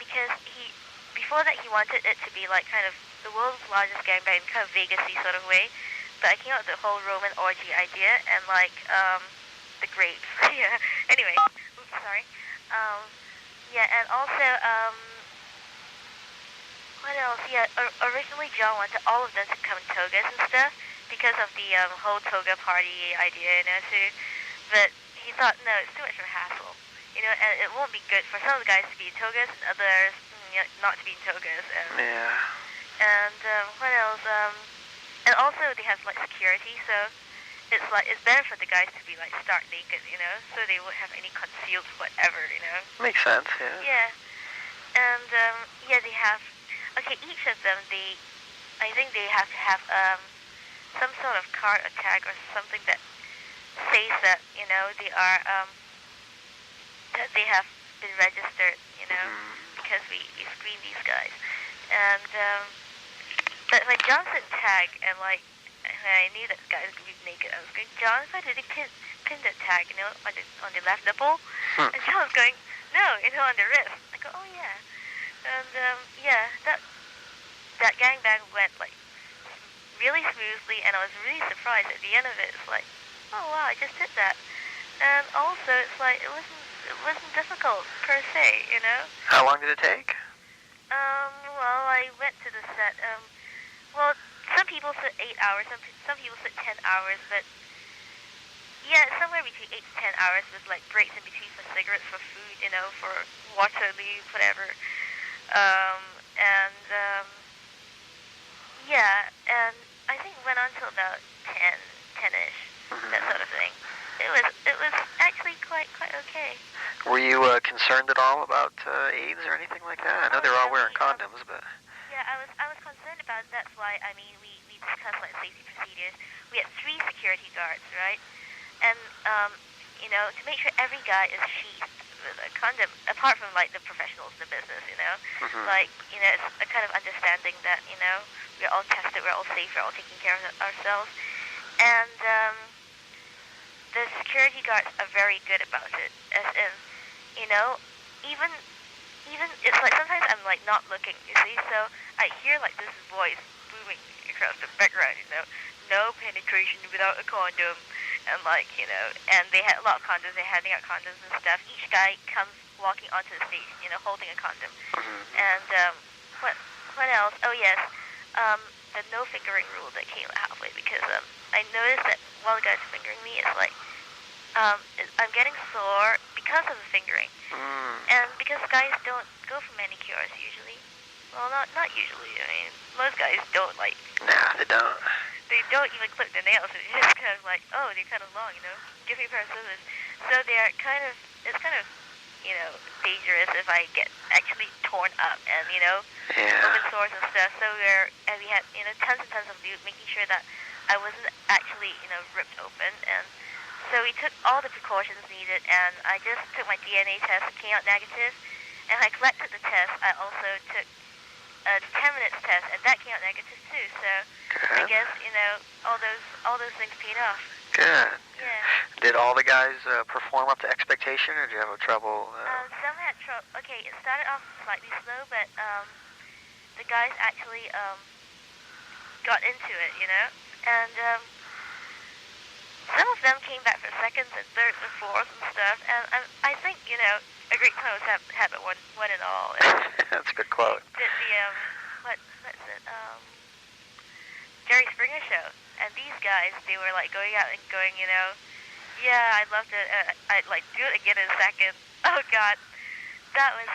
because before that he wanted it to be like kind of the world's largest gangbang, kind of Vegas-y sort of way. But I came up with the whole Roman orgy idea, and like the grapes. Yeah. Anyway, oops, sorry. Yeah, and also what else? Yeah, originally John wanted all of them to come in togas and stuff because of the whole toga party idea, too. But he thought, no, it's too much of a hassle, and it won't be good for some of the guys to be in togas and others not to be in togas. Yeah. And what else? And also they have like security, so it's better for the guys to be like stark naked, so they won't have any concealed whatever, Makes sense, yeah. Yeah. And yeah, they have each of them I think they have to have some sort of card or tag or something that says that, they are that they have been registered, because we screen these guys. And but when John said tag, and like, I knew that the guy was going to be naked, I was going, John, if I did pin that tag, on the left nipple, and John was going, no, on the wrist. I go, oh yeah, and yeah, that gangbang went like really smoothly, and I was really surprised at the end of it. It's like, oh wow, I just did that, and also it's like it wasn't difficult per se, How long did it take? Well, I went to the set. Well, some people said 8 hours, some people said 10 hours, but yeah, somewhere between 8 to 10 hours with like breaks in between for cigarettes, for food, for water, leave, whatever. And yeah, and I think it went on till about 10-ish, that sort of thing. It was actually quite okay. Were you concerned at all about AIDS or anything like that? I know they were all wearing condoms, but yeah, I was concerned about it. That's why we discussed like safety procedures. We had 3 security guards, right? And to make sure every guy is sheathed with a condom, apart from like the professionals in the business, like it's a kind of understanding that we're all tested, we're all safe, we're all taking care of ourselves, and the security guards are very good about it. As in, even it's like sometimes I'm like not looking, you see, so I hear like this voice booming across the background, no penetration without a condom, and like and they had a lot of condoms, they're handing out condoms and stuff. Each guy comes walking onto the stage, holding a condom, and what else? Oh yes, the no fingering rule that came halfway, because I noticed that while the guys are fingering me, it's like I'm getting sore because of the fingering, and because guys don't go for manicures usually. Well, not usually. I mean, most guys don't like. Nah, they don't. They don't even clip their nails. It's just kind of like, oh, they're kind of long, Give me a pair of scissors. So they're kind of, it's kind of, dangerous if I get actually torn up and, open sores and stuff. So we had, tons and tons of dudes making sure that I wasn't actually, ripped open. And so we took all the precautions needed, and I just took my DNA test. It came out negative. And when I collected the test, I also took a 10 minutes test, and that came out negative too. So I guess all those things paid off. Good. Yeah. Did all the guys perform up to expectation, or did you have trouble? Some had trouble. Okay, it started off slightly slow, but the guys actually got into it, and some of them came back for seconds and thirds and fourths and stuff. And I think a great time was had but one and all. That's a good quote. Did the what's it? Jerry Springer show, and these guys, they were like going out and going, yeah, I'd love to, I'd like do it again in a second. Oh God, that was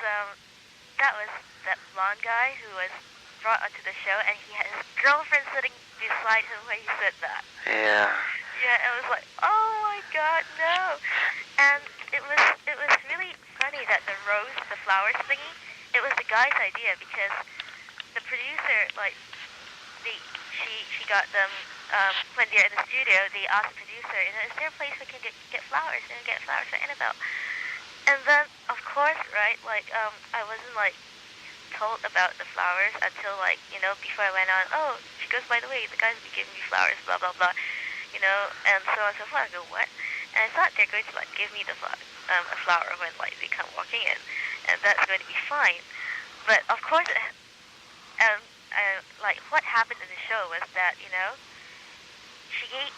that blonde guy who was brought onto the show, and he had his girlfriend sitting beside him when he said that. Yeah. Yeah, it was like, oh my God, no. And it was really funny that the flowers thingy, it was the guy's idea, because the producer, like, she got them, when they're in the studio, they asked the producer, is there a place we can get flowers, get flowers for Annabel? And then, of course, right, like, I wasn't, like, told about the flowers until, like, before I went on, oh, she goes, by the way, the guys will be giving me flowers, blah, blah, blah, and so on and so forth. I go, what? And I thought they're going to, like, give me a flower when, like, they come walking in, and that's going to be fine. But, of course, like, what happened in the show was that,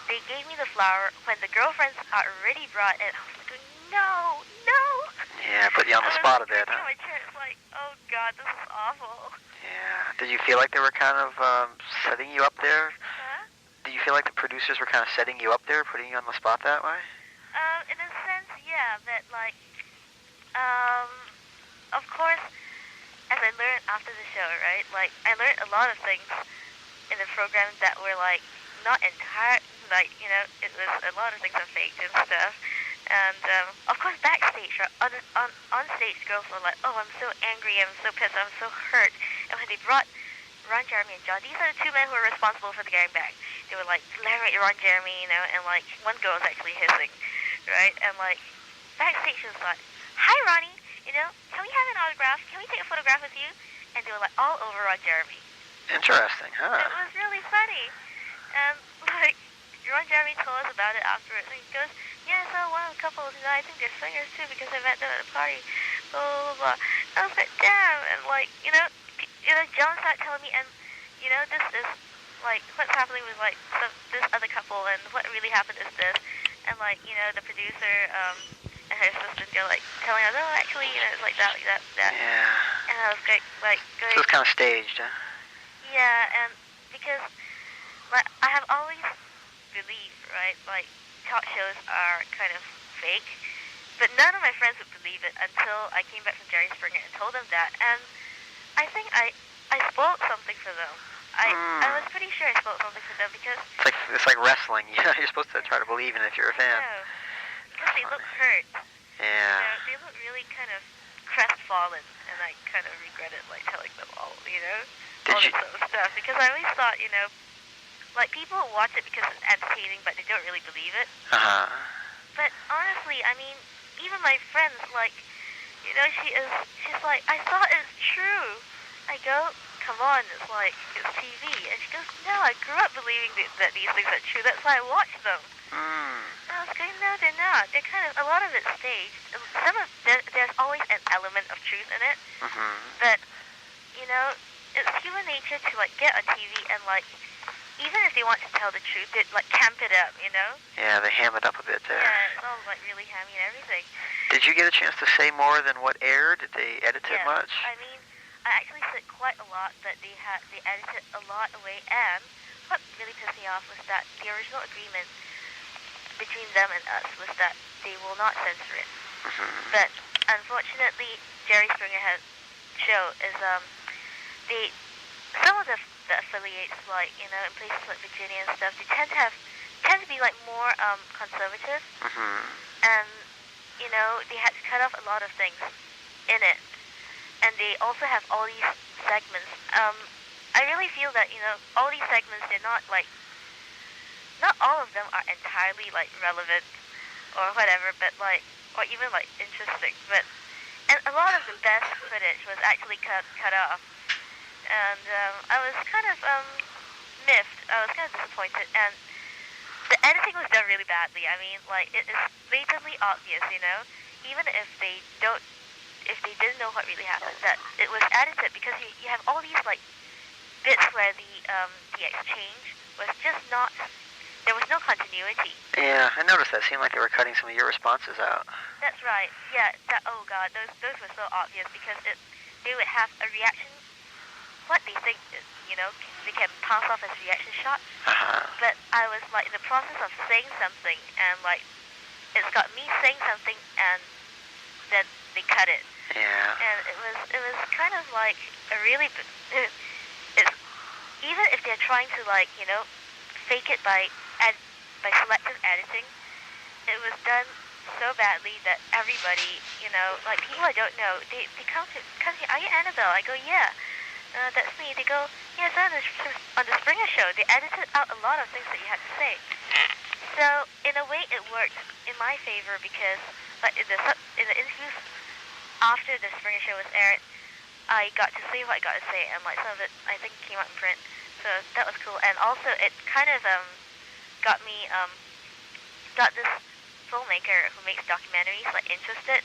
they gave me the flower when the girlfriends are already brought in. I was like, no. Yeah, put you on the spot a bit, huh? My chair. It's like, oh God, this is awful. Yeah. Did you feel like they were kind of setting you up there? Huh? Did you feel like the producers were kind of setting you up there, putting you on the spot that way? In a sense, yeah. But like, of course, as I learned after the show, right? Like, I learned a lot of things in the program that were like not entire, like, it was a lot of things are faked and stuff. And of course, backstage, on stage, girls were like, "Oh, I'm so angry, I'm so pissed, I'm so hurt." And when they brought Ron Jeremy and John, these are the 2 men who were responsible for the gangbang. They were like glaring at Ron Jeremy, and like one girl was actually hissing, right? And like backstage was like, "Hi, Ronnie, can we have an autograph? Can we take a photograph with you?" and they were like all over Ron Jeremy. Interesting, huh? It was really funny. And like Ron Jeremy told us about it afterwards, and he goes, "Yeah, so one of the couples, I think they're swingers too because I met them at a party." Blah blah blah. I was like, "Damn!" And like, John started telling me, and this is like what's happening with like this other couple, and what really happened is this, and like the producer and her assistant, they're like telling us, "Oh, actually, it's like that, that." Yeah. And I was going. So it's kind of staged, huh? Yeah, and because like I have always believed, right, like talk shows are kind of fake, but none of my friends would believe it until I came back from Jerry Springer and told them that, and I think I spoiled something for them. I was pretty sure I spoiled something for them because it's like wrestling. You're supposed to try to believe in it if you're a fan. I know, because they look hurt. Yeah. They look really kind of crestfallen, and I kind of regretted like telling them all, all this sort of stuff, because I always thought, like people watch it because it's entertaining, but they don't really believe it. Uh-huh. But honestly, I mean, even my friends, like, she's like, "I thought it's true." I go, "Come on, it's like, it's TV." And she goes, "No, I grew up believing that these things are true. That's why I watched them." And I was going, "No, they're not. They're kind of, a lot of it's staged. There's always an element of truth in it. But, it's human nature to, like, get on TV and, like, even if they want to tell the truth, they, like, camp it up, Yeah, they ham it up a bit there. Yeah, it's all, like, really hammy and everything. Did you get a chance to say more than what aired? Did they edit it much? I mean, I actually said quite a lot, but they edited a lot away, and what really pissed me off was that the original agreement between them and us was that they will not censor it. But unfortunately, Jerry Springer show is some of the affiliates, like in places like Virginia and stuff, they tend to be like more conservative, and they had to cut off a lot of things in it, and they also have all these segments. I really feel that all these segments, they're not all of them are entirely like relevant or whatever, but like, or even like interesting, and a lot of the best footage was actually cut off, and I was kind of miffed. I was kind of disappointed, and the editing was done really badly. I mean, like, it is blatantly obvious, even if they didn't know what really happened, that it was edited, because you have all these like bits where the exchange was just not. There was no continuity. Yeah, I noticed that. It seemed like they were cutting some of your responses out. That's right. Yeah. Oh God, those were so obvious, because they would have a reaction. What they think is, they can pass off as a reaction shot. But I was like in the process of saying something, and like it's got me saying something, and then they cut it. Yeah. And it was kind of like a really. It's even if they're trying to like fake it by selective editing, it was done so badly that everybody, like people I don't know, they come to me, "Are you Annabelle?" I go, "Yeah." That's me. They go, "Yeah, it's on the Springer show. They edited out a lot of things that you had to say." So in a way, it worked in my favor, because like in the interviews after the Springer show was aired, I got to say what I got to say, and like some of it I think came out in print. So that was cool, and also it kind of got me got this filmmaker who makes documentaries like interested,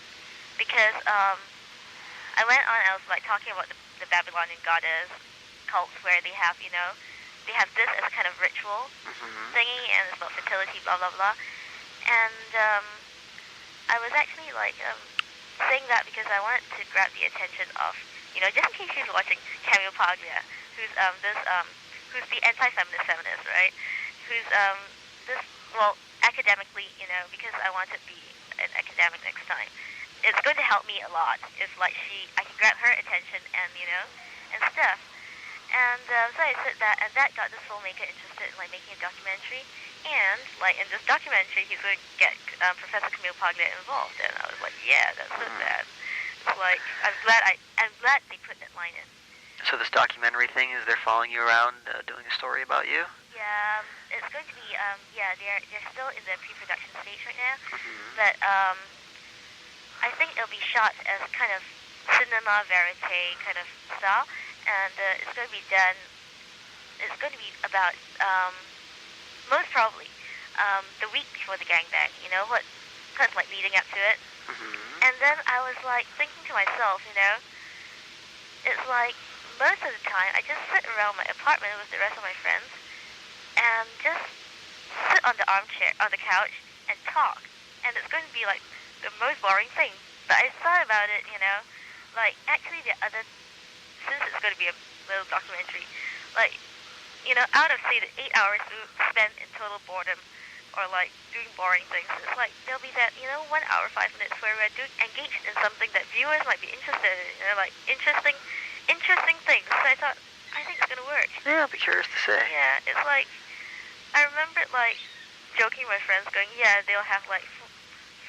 because I went on. I was like talking about the Babylonian goddess cults, where they have they have this as a kind of ritual thingy, and it's about fertility, blah blah blah. And I was actually like saying that because I wanted to grab the attention of just in case she's watching, Camille Paglia, who's who's the anti-feminist feminist, right? Who's academically, because I want to be an academic next time. It's going to help me a lot if like I can grab her attention and and stuff. And so I said that, and that got this filmmaker interested in like making a documentary. And like in this documentary, he's going to get Professor Camille Paglia involved. And I was like, yeah, that's so sad. It's like I'm glad they put that line in. So this documentary thing, is they're following you around doing a story about you? Yeah, it's going to be they're still in the pre-production stage right now, but I think it'll be shot as kind of cinema verite kind of style, and it's going to be done. It's going to be about most probably the week before the gangbang. You know what, kind of like leading up to it. And then I was like thinking to myself, it's like most of the time I just sit around my apartment with the rest of my friends and just sit on the armchair, on the couch, and talk. And it's going to be like the most boring thing. But I thought about it, like actually since it's going to be a little documentary, like, out of say the 8 hours spent in total boredom or like doing boring things, it's like there'll be that 1 hour 5 minutes where we're engaged in something that viewers might be interested in, like interesting things. So I think it's gonna work. Yeah, I'll be curious to see. Yeah, it's like I remember like joking with my friends, going, yeah, they'll have like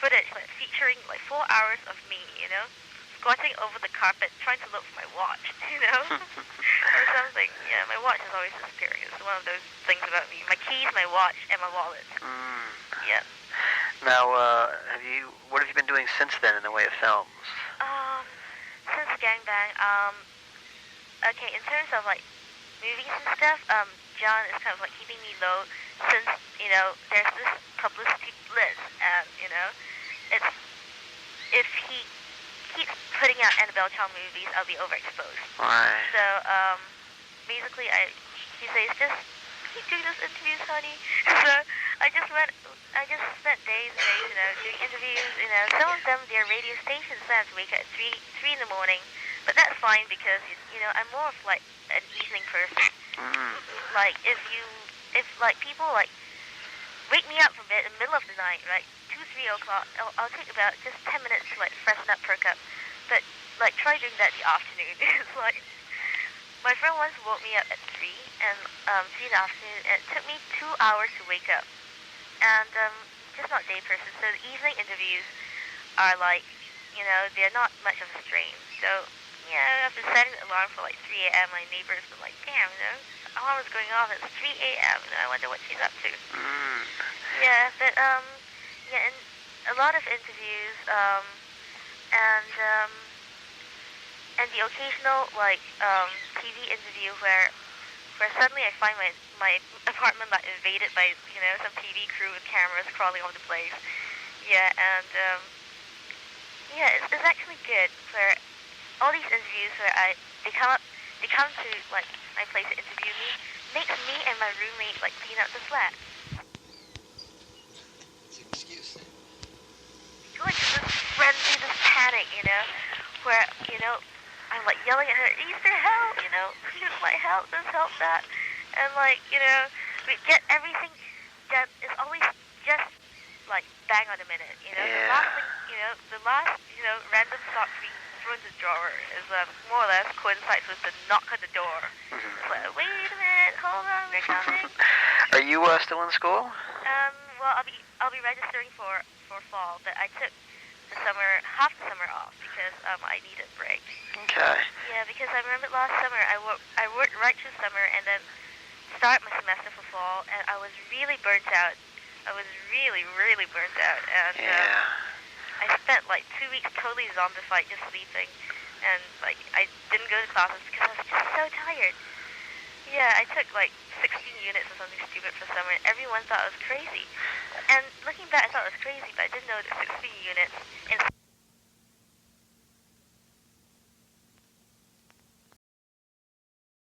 footage like featuring like 4 hours of me, squatting over the carpet trying to look for my watch, or something. Yeah, my watch is always disappearing. It's one of those things about me. My keys, my watch, and my wallet. Yeah. Now, what have you been doing since then in the way of films? Since the gangbang, okay, in terms of like movies and stuff, John is kind of like keeping me low since, there's this publicity blitz, and, it's, if he keeps putting out Annabel Chong movies, I'll be overexposed. Right. So, basically, he says, just keep doing those interviews, honey. So, I just spent days and days, doing interviews, some of them, they're radio stations, so I have to wake up at 3 in the morning, but that's fine because, I'm more of like an evening person. Like, if like people like wake me up from bed in the middle of the night, right, 2, 3 o'clock, I'll take about just 10 minutes to like freshen up, perk up, but like try doing that in the afternoon. It's like, my friend once woke me up at 3 in the afternoon, and it took me 2 hours to wake up, and just not day person, so the evening interviews are like, they're not much of a strain, so yeah, I've been setting the alarm for like 3 a.m. My neighbors are like, damn, the alarm is going off, it's 3 a.m., I wonder what she's up to. Yeah, but yeah, and a lot of interviews, and the occasional like TV interview where suddenly I find my apartment like invaded by some TV crew with cameras crawling over the place. Yeah, and yeah, it's actually good where all these interviews where they come to like my place to interview me, makes me and my roommate like clean up the flat. Go into this frenzy, this panic, where, I'm like yelling at her, Easter, help, just like help this, help that. And like, we get everything done. It's always just like bang on the minute, Yeah. The last, random sock being thrown in the drawer is more or less coincides with the knock on the door. It's like, wait a minute, hold on, we're coming. Are you still in school? Well, I'll be registering for fall, but I took half the summer off because I needed a break. Okay. Yeah, because I remember last summer I worked right through summer and then start my semester for fall, and I was really burnt out. I was really, really burnt out, and I spent like 2 weeks totally zombified, just sleeping, and like I didn't go to classes because I was just so tired. Yeah, I took like 16 units or something stupid for summer, and everyone thought I was crazy. And looking back, I thought it was crazy, but I didn't know that 16 units in